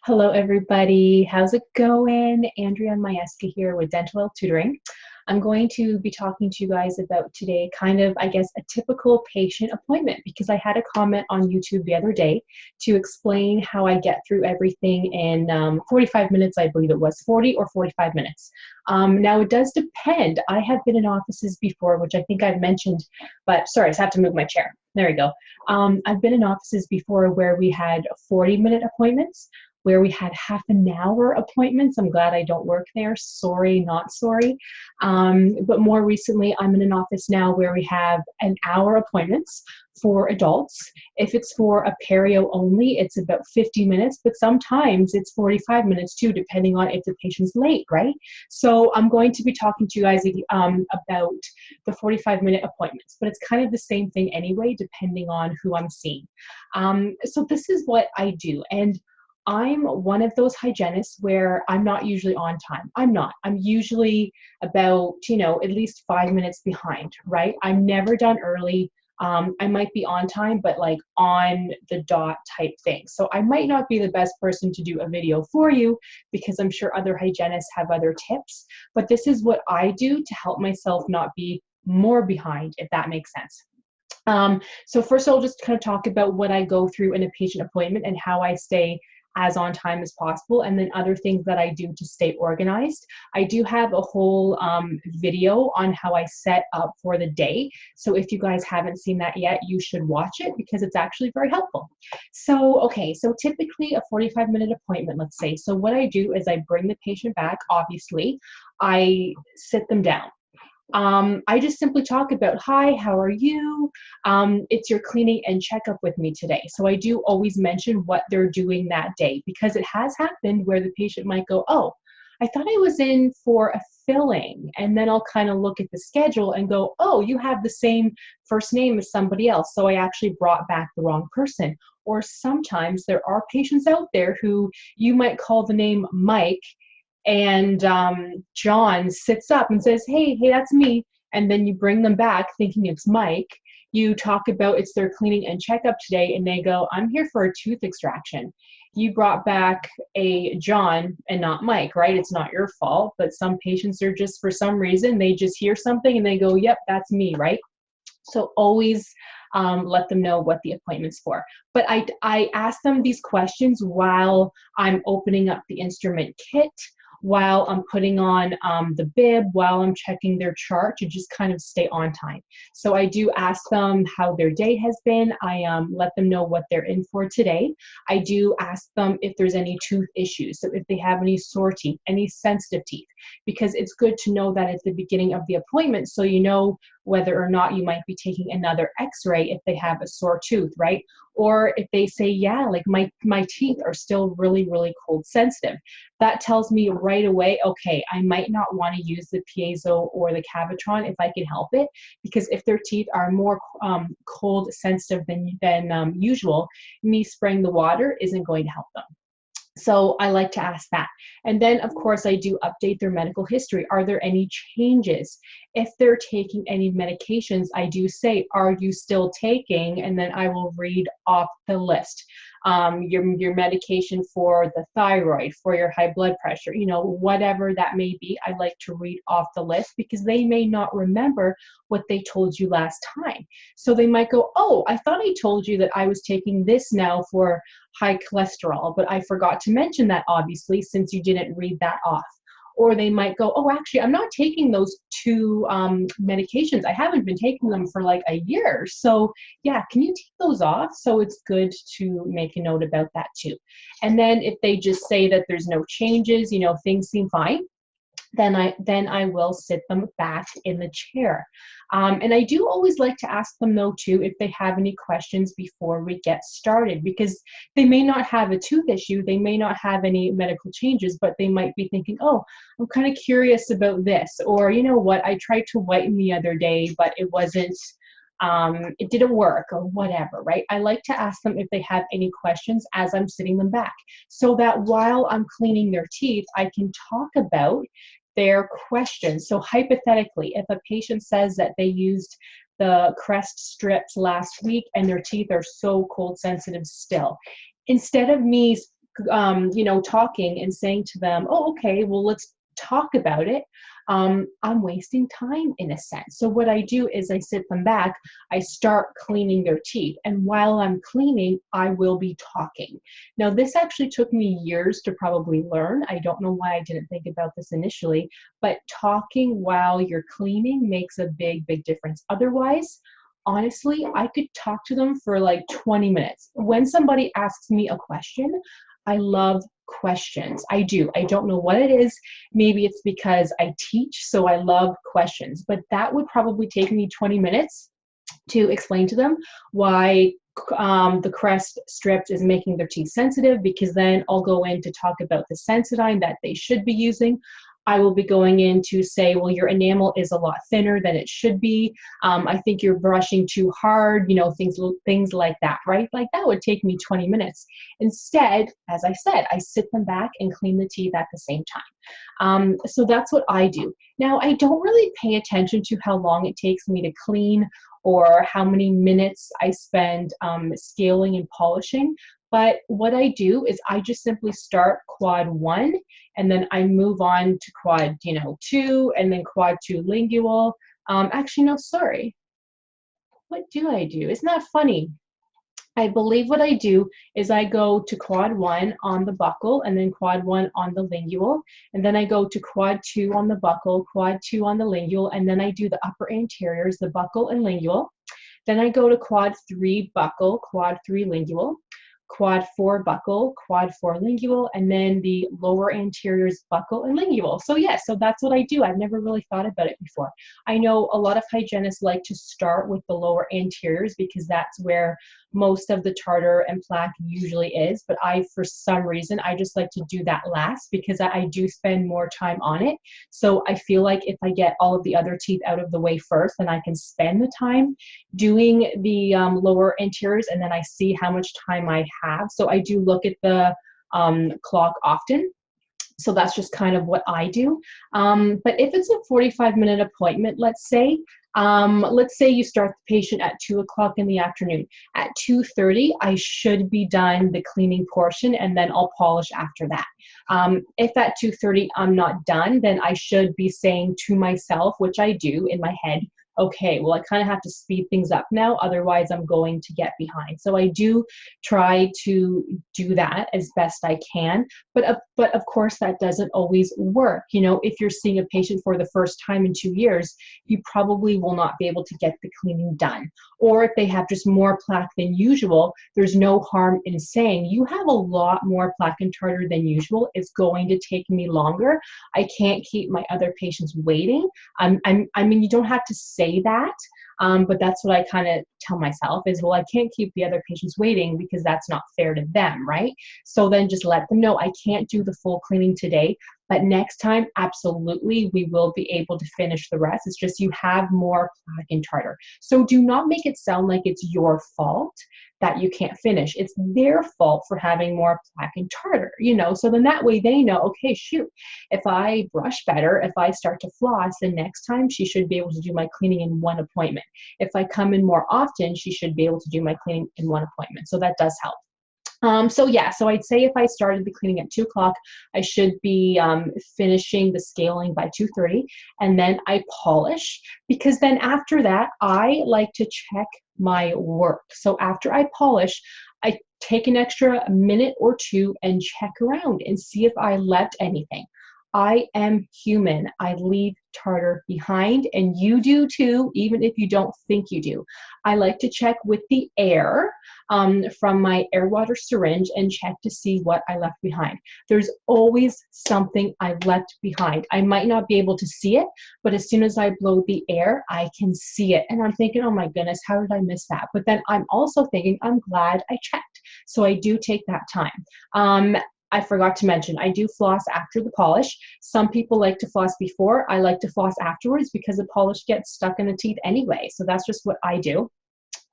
Hello, everybody. How's it going? Andrea Twarowski here with Dentalelle Tutoring. I'm going to be talking to you guys about today kind of, I guess, a typical patient appointment because I had a comment on YouTube the other day to explain how I get through everything in 45 minutes, I believe it was, 40 or 45 minutes. Now, it does depend. I have been in offices before, which I think I've mentioned, but sorry, I just have to move my chair. There we go. I've been in offices before where we had 40-minute appointments, where we had half an hour appointments. I'm glad I don't work there. Sorry, not sorry. But more recently, I'm in an office now where we have an hour appointments for adults. If it's for a perio only, it's about 50 minutes, but sometimes it's 45 minutes too, depending on if the patient's late, right? So I'm going to be talking to you guys about the 45-minute appointments, but it's kind of the same thing anyway, depending on who I'm seeing. So this is what I do. And I'm one of those hygienists where I'm not usually on time. I'm not. I'm usually about, at least 5 minutes behind, right? I'm never done early. I might be on time, but like on the dot type thing. So I might not be the best person to do a video for you because I'm sure other hygienists have other tips, but this is what I do to help myself not be more behind, if that makes sense. So first I'll just kind of talk about what I go through in a patient appointment and how I stay as on time as possible, and then other things that I do to stay organized. I do have a whole video on how I set up for the day. So if you guys haven't seen that yet, you should watch it because it's actually very helpful. So, okay, so typically a 45-minute appointment, let's say. So what I do is I bring the patient back, obviously. I sit them down. I just simply talk about, hi, how are you? It's your cleaning and checkup with me today. So I do always mention what they're doing that day because it has happened where the patient might go, oh, I thought I was in for a filling. And then I'll kind of look at the schedule and go, oh, you have the same first name as somebody else. So I actually brought back the wrong person. Or sometimes there are patients out there who you might call the name Mike, and John sits up and says, hey, that's me. And then you bring them back thinking it's Mike. You talk about it's their cleaning and checkup today, and they go, I'm here for a tooth extraction. You brought back a John and not Mike, right? It's not your fault, but some patients are just, for some reason, they just hear something and they go, yep, that's me, right? So always let them know what the appointment's for. But I ask them these questions while I'm opening up the instrument kit, while I'm putting on the bib, while I'm checking their chart to just kind of stay on time. So I do ask them how their day has been. I let them know what they're in for today. I do ask them if there's any tooth issues, so if they have any sore teeth, any sensitive teeth, because it's good to know that at the beginning of the appointment so you know whether or not you might be taking another x-ray if they have a sore tooth, right? Or if they say, yeah, like my teeth are still really, really cold sensitive. That tells me right away, okay, I might not want to use the piezo or the Cavitron if I can help it, because if their teeth are more cold sensitive than usual, me spraying the water isn't going to help them. So I like to ask that. And then, of course, I do update their medical history. Are there any changes? If they're taking any medications, I do say, are you still taking? And then I will read off the list. Your medication for the thyroid, for your high blood pressure, whatever that may be, I like to read off the list because they may not remember what they told you last time. So they might go, oh, I thought I told you that I was taking this now for high cholesterol, but I forgot to mention that, obviously, since you didn't read that off. Or they might go, oh, actually, I'm not taking those two medications. I haven't been taking them for like a year. So yeah, can you take those off? So it's good to make a note about that too. And then if they just say that there's no changes, things seem fine, then I will sit them back in the chair. And I do always like to ask them though too if they have any questions before we get started, because they may not have a tooth issue, they may not have any medical changes, but they might be thinking, oh, I'm kind of curious about this, or you know what, I tried to whiten the other day, but it didn't work, or whatever, right? I like to ask them if they have any questions as I'm sitting them back, so that while I'm cleaning their teeth, I can talk about their questions. So hypothetically, if a patient says that they used the Crest strips last week and their teeth are so cold sensitive still, instead of me you know, talking and saying to them, oh, okay, well, let's talk about it, I'm wasting time in a sense. So what I do is I sit them back, I start cleaning their teeth, and while I'm cleaning, I will be talking. Now, this actually took me years to probably learn. I don't know why I didn't think about this initially, but talking while you're cleaning makes a big, big difference. Otherwise, honestly, I could talk to them for like 20 minutes. When somebody asks me a question, I love questions. I do. I don't know what it is. Maybe it's because I teach, so I love questions, but that would probably take me 20 minutes to explain to them why the crest strip is making their teeth sensitive, because then I'll go in to talk about the Sensodyne that they should be using. I will be going in to say, well, your enamel is a lot thinner than it should be. I think you're brushing too hard, you know, things like that, right? Like that would take me 20 minutes. Instead, as I said, I sit them back and clean the teeth at the same time. So that's what I do. Now, I don't really pay attention to how long it takes me to clean or how many minutes I spend scaling and polishing. But what I do is I just simply start quad 1, and then I move on to quad, 2, and then quad 2 lingual. Actually, no, sorry. What do I do? Isn't that funny? I believe what I do is I go to quad 1 on the buccal, and then quad 1 on the lingual, and then I go to quad 2 on the buccal, quad 2 on the lingual, and then I do the upper anteriors, the buccal and lingual. Then I go to quad 3 buccal, quad 3 lingual, quad 4 buccal, quad 4 lingual, and then the lower anteriors buccal and lingual. So yes, so that's what I do. I've never really thought about it before. I know a lot of hygienists like to start with the lower anteriors because that's where most of the tartar and plaque usually is, but for some reason, I just like to do that last because I do spend more time on it. So I feel like if I get all of the other teeth out of the way first, then I can spend the time doing the lower anteriors, and then I see how much time I have. So I do look at the clock often. So that's just kind of what I do. But if it's a 45-minute appointment, let's say you start the patient at 2 o'clock in the afternoon. At 2:30, I should be done the cleaning portion, and then I'll polish after that. If at 2:30 I'm not done, then I should be saying to myself, which I do in my head, okay, well, I kind of have to speed things up now, otherwise I'm going to get behind. So I do try to do that as best I can, but of course that doesn't always work. If you're seeing a patient for the first time in 2 years, you probably will not be able to get the cleaning done. Or if they have just more plaque than usual, there's no harm in saying, you have a lot more plaque and tartar than usual. It's going to take me longer. I can't keep my other patients waiting. I mean, you don't have to say that, but that's what I kind of tell myself is, well, I can't keep the other patients waiting because that's not fair to them, right? So then just let them know I can't do the full cleaning today, but next time, absolutely, we will be able to finish the rest. It's just you have more plaque and tartar. So do not make it sound like it's your fault that you can't finish. It's their fault for having more plaque and tartar, so then that way they know, okay, shoot, if I brush better, if I start to floss, the next time she should be able to do my cleaning in one appointment. If I come in more often, she should be able to do my cleaning in one appointment. So that does help. So I'd say if I started the cleaning at 2 o'clock, I should be finishing the scaling by 2:30, and then I polish, because then after that, I like to check my work. So after I polish, I take an extra minute or two and check around and see if I left anything. I am human. I leave tartar behind, and you do too, even if you don't think you do. I like to check with the air from my air water syringe and check to see what I left behind. There's always something I left behind. I might not be able to see it, but as soon as I blow the air, I can see it. And I'm thinking, oh my goodness, how did I miss that? But then I'm also thinking, I'm glad I checked. So I do take that time. I forgot to mention, I do floss after the polish. Some people like to floss before. I like to floss afterwards because the polish gets stuck in the teeth anyway. So that's just what I do.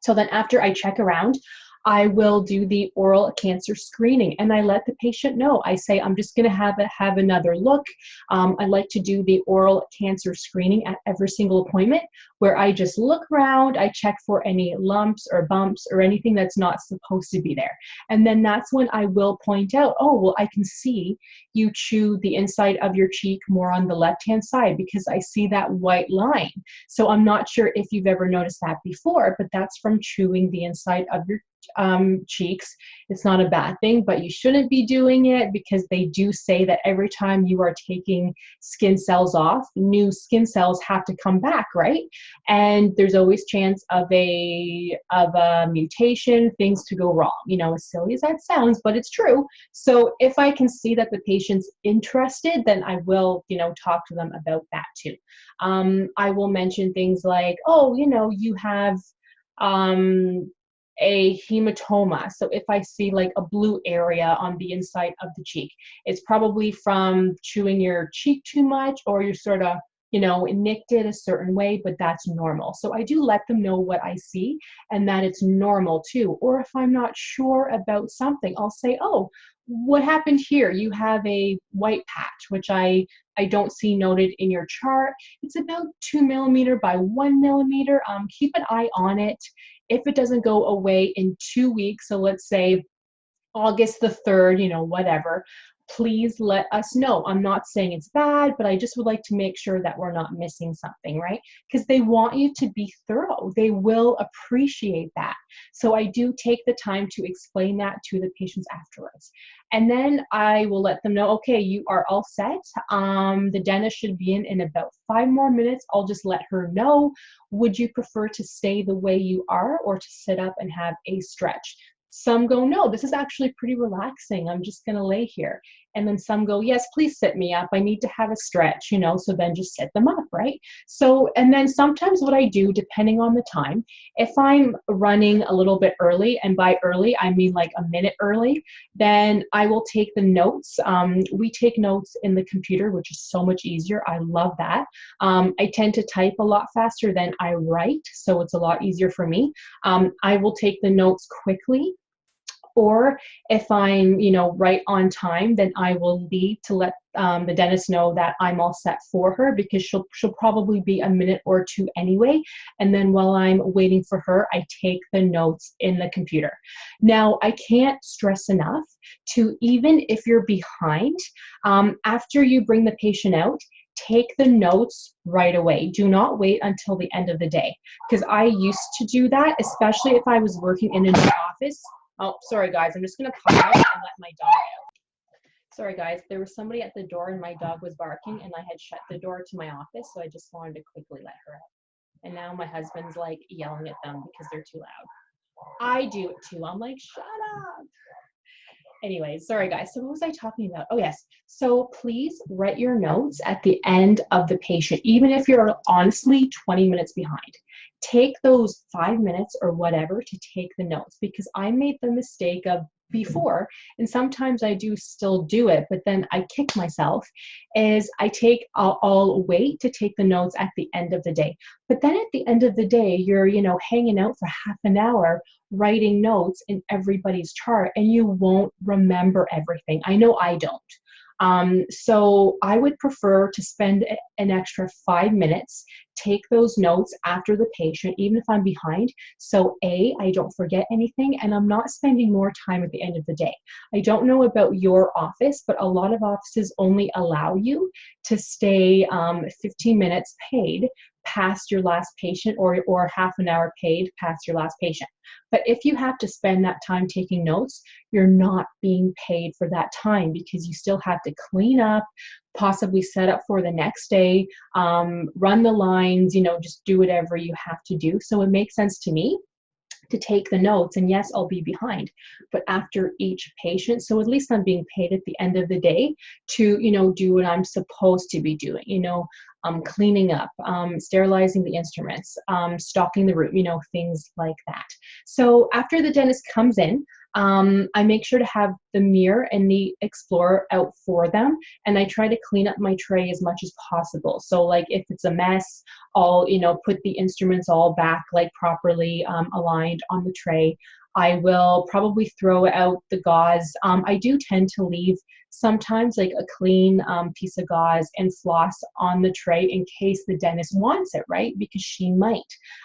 So then after I check around, I will do the oral cancer screening, and I let the patient know. I say, I'm just going to have another look. I like to do the oral cancer screening at every single appointment, where I just look around, I check for any lumps or bumps or anything that's not supposed to be there. And then that's when I will point out, oh, well, I can see you chew the inside of your cheek more on the left-hand side because I see that white line. So I'm not sure if you've ever noticed that before, but that's from chewing the inside of your cheeks. It's not a bad thing, but you shouldn't be doing it because they do say that every time you are taking skin cells off, new skin cells have to come back, right? And there's always chance of a mutation, things to go wrong. You know, as silly as that sounds, but it's true. So if I can see that the patient's interested, then I will, you know, talk to them about that too. I will mention things like, oh, you know, you have a hematoma. So if I see like a blue area on the inside of the cheek, it's probably from chewing your cheek too much, or you're sort of, you know, nicked it a certain way, but that's normal. So I do let them know what I see and that it's normal too. Or if I'm not sure about something, I'll say, oh, what happened here? You have a white patch, which I don't see noted in your chart. It's about 2 millimeter by 1 millimeter. Keep an eye on it. If it doesn't go away in 2 weeks, so let's say August the 3rd, you know, whatever, please let us know. I'm not saying it's bad, but I just would like to make sure that we're not missing something, right? Because they want you to be thorough. They will appreciate that. So I do take the time to explain that to the patients afterwards. And then I will let them know, okay, you are all set. The dentist should be in about 5 more minutes. I'll just let her know. Would you prefer to stay the way you are or to sit up and have a stretch? Some go, no, this is actually pretty relaxing. I'm just going to lay here. And then some go, yes, please sit me up. I need to have a stretch, you know, so then just sit them up, right? So, and then sometimes what I do, depending on the time, if I'm running a little bit early, and by early, I mean like a minute early, then I will take the notes. We take notes in the computer, which is so much easier. I love that. I tend to type a lot faster than I write, so it's a lot easier for me. I will take the notes quickly. Or if I'm, you know, right on time, then I will leave to let the dentist know that I'm all set for her, because she'll probably be a minute or two anyway. And then while I'm waiting for her, I take the notes in the computer. Now, I can't stress enough to, even if you're behind, after you bring the patient out, take the notes right away. Do not wait until the end of the day, because I used to do that, especially if I was working in an office. Oh, sorry guys, I'm just gonna pause and let my dog out. Sorry guys, there was somebody at the door and my dog was barking and I had shut the door to my office, so I just wanted to quickly let her out. And now my husband's like yelling at them because they're too loud. I do it too. I'm like, shut up. Anyways, sorry guys. So what was I talking about? Oh yes. So please write your notes at the end of the patient, even if you're honestly 20 minutes behind. Take those 5 minutes or whatever to take the notes, because I made the mistake of before, and sometimes I do still do it, but then I kick myself, is I'll wait to take the notes at the end of the day. But then at the end of the day, you're, you know, hanging out for half an hour writing notes in everybody's chart, and you won't remember everything. I know I don't. So I would prefer to spend an extra 5 minutes, take those notes after the patient, even if I'm behind. So I don't forget anything, and I'm not spending more time at the end of the day. I don't know about your office, but a lot of offices only allow you to stay 15 minutes paid past your last patient, or half an hour paid past your last patient. But if you have to spend that time taking notes, you're not being paid for that time, because you still have to clean up, possibly set up for the next day, run the lines, you know, just do whatever you have to do. So it makes sense to me to take the notes, and yes, I'll be behind, but after each patient, so at least I'm being paid at the end of the day to, you know, do what I'm supposed to be doing, you know, cleaning up, sterilizing the instruments, stocking the room, you know, things like that. So after the dentist comes in, I make sure to have the mirror and the Explorer out for them, and I try to clean up my tray as much as possible. So like if it's a mess, I'll, you know, put the instruments all back like properly aligned on the tray. I will probably throw out the gauze. I do tend to leave sometimes like a clean piece of gauze and floss on the tray in case the dentist wants it, right? Because she might.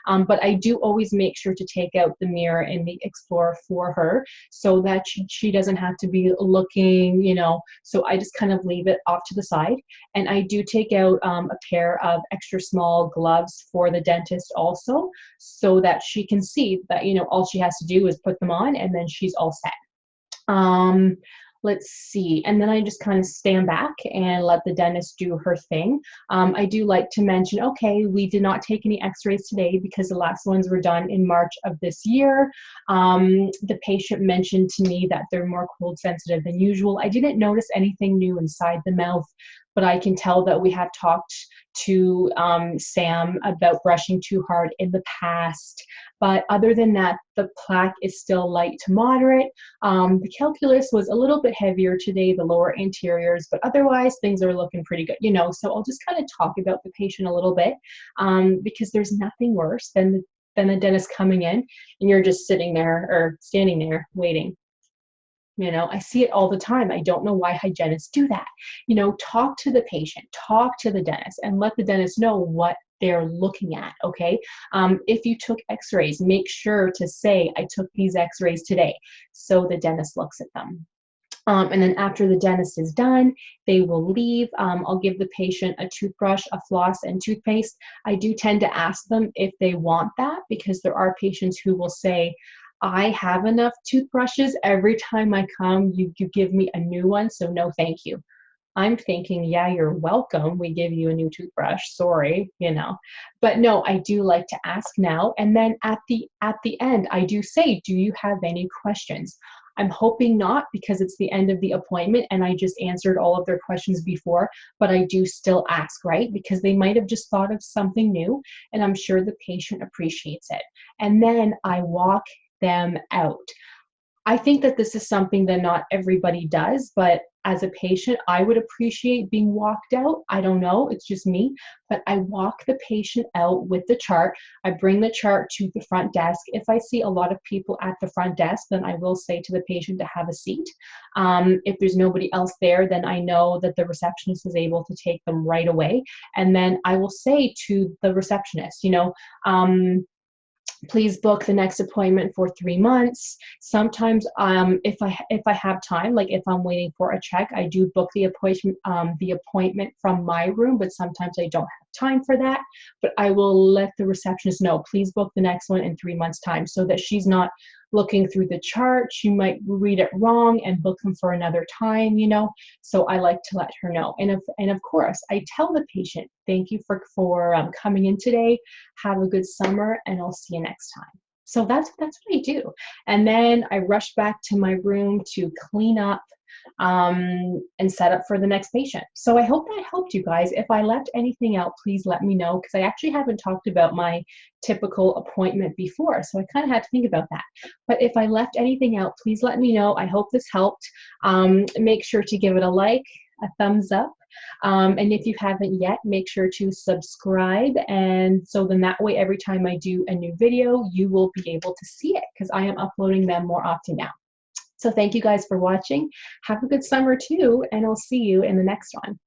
But I do always make sure to take out the mirror and the Explorer for her so that she doesn't have to be looking, you know, so I just kind of leave it off to the side. And I do take out a pair of extra small gloves for the dentist also, so that she can see that, you know, all she has to do is put them on and then she's all set. Let's see, and then I just kind of stand back and let the dentist do her thing. I do like to mention, okay, we did not take any x-rays today because the last ones were done in March of this year. The patient mentioned to me that they're more cold sensitive than usual. I didn't notice anything new inside the mouth, but I can tell that we have talked to Sam about brushing too hard in the past. But other than that, the plaque is still light to moderate. The calculus was a little bit heavier today, the lower anteriors, but otherwise things are looking pretty good, you know. So I'll just kind of talk about the patient a little bit because there's nothing worse than the dentist coming in and you're just sitting there or standing there waiting. You know, I see it all the time. I don't know why hygienists do that. You know, talk to the patient, talk to the dentist, and let the dentist know what they're looking at, okay? If you took x-rays, make sure to say, I took these x-rays today, so the dentist looks at them. And then after the dentist is done, they will leave. I'll give the patient a toothbrush, a floss, and toothpaste. I do tend to ask them if they want that because there are patients who will say, I have enough toothbrushes. Every time I come, you give me a new one, so no thank you. I'm thinking, yeah, you're welcome. We give you a new toothbrush. Sorry, you know. But no, I do like to ask now. And then at the end, I do say, do you have any questions? I'm hoping not because it's the end of the appointment and I just answered all of their questions before, but I do still ask, right? Because they might have just thought of something new and I'm sure the patient appreciates it. And then I walk them out. I think that this is something that not everybody does, but as a patient, I would appreciate being walked out. I don't know, it's just me, but I walk the patient out with the chart. I bring the chart to the front desk. If I see a lot of people at the front desk, then I will say to the patient to have a seat. If there's nobody else there, then I know that the receptionist is able to take them right away. And then I will say to the receptionist, you know, please book the next appointment for 3 months. Sometimes if I have time, like if I'm waiting for a check, I do book the appointment from my room, but sometimes I don't have time for that. But I will let the receptionist know, please book the next one in 3 months' time so that she's not looking through the chart. She might read it wrong and book them for another time, you know. So I like to let her know. And of course, I tell the patient, thank you for coming in today. Have a good summer, and I'll see you next time. So that's what I do. And then I rush back to my room to clean up and set up for the next patient. So I hope that helped you guys. If I left anything out, please let me know because I actually haven't talked about my typical appointment before. So I kind of had to think about that. But if I left anything out, please let me know. I hope this helped. Make sure to give it a like, a thumbs up. And if you haven't yet, make sure to subscribe. And so then that way, every time I do a new video, you will be able to see it because I am uploading them more often now. So thank you guys for watching. Have a good summer too, and I'll see you in the next one.